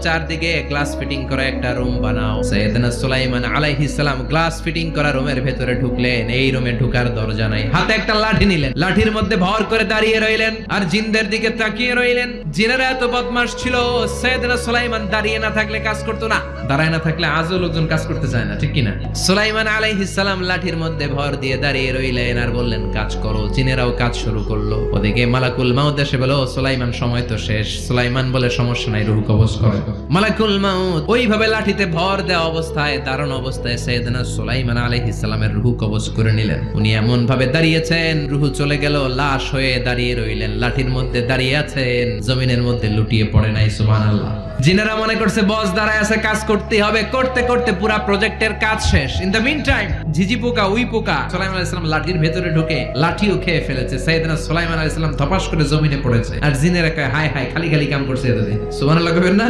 চারদিকে glass fitting করা একটা রুম বানাও। সাইয়েদনা সুলাইমান আলাইহিস সালাম গ্লাস ফিটিং করা রুমের ভেতরে ঢুকলেন। এই রুমে ঢুকার দরজা নাই, হাতে একটা লাঠি নিলেন, লাঠির মধ্যে ভর করে দাঁড়িয়ে রইলেন আর জিনদের দিকে তাকিয়ে রইলেন। জিনেরা এত বদমাশ ছিল, সাইয়েদনা সুলাইমান দাঁড়িয়ে না থাকলে কাজ করতো না, দাঁড়ায় না থাকলে আজও লোকজন কাজ করতে চায় না, ঠিক কিনা? সুলাইমান আলাইহিস সালাম লাঠির মধ্যে ভর দিয়ে দাঁড়িয়ে রইলেন আর বললেন কাজ করো। জিনেরাও কাজ শুরু করলো। ওদিকে মালাকুল মাউত এসে বলো সুলাইমান সময় তো শেষ। সুলাইমান বলে সমস্যা নাই, রূহ কবজ করো। মালাকুল মাউত ওইভাবে লাঠিতে ভর দেওয়া অবস্থায়, দারুণ অবস্থায় সাইয়েদনা সুলাইমান আলাইহিস সালামের রূহ কবজ করে নিলেন। উনি এমন ভাবে দাঁড়িয়েছেন, রূহ চলে গেল, লাশ হয়ে দাঁড়িয়ে রইলেন। লাঠির মধ্যে দাঁড়িয়ে আছেন, জমিনের মধ্যে লুটিয়ে পড়ে নাই। সুবহানাল্লাহ। জিনেরা মনে করছে বস দাঁড়ায় আছে, কাজ করতে হবে। করতে করতে পুরা প্রজেক্টের কাজ শেষ। ইন দ্য মিন টাইম ঝিঝি পোকা, উই পোকা সুলাইমান আলাইহিস সালাম লাঠির ভেতরে ঢুকে লাঠিও খেয়ে ফেলেছে। সাইয়েদনা সুলাইমান আলাইহিস সালাম ধপাস করে জমিনে পড়েছে। আর জিনেরা কয় হায় হায়, খালি খালি কাম করছে এতদিন। সুবহানাল্লাহ কইবেন না?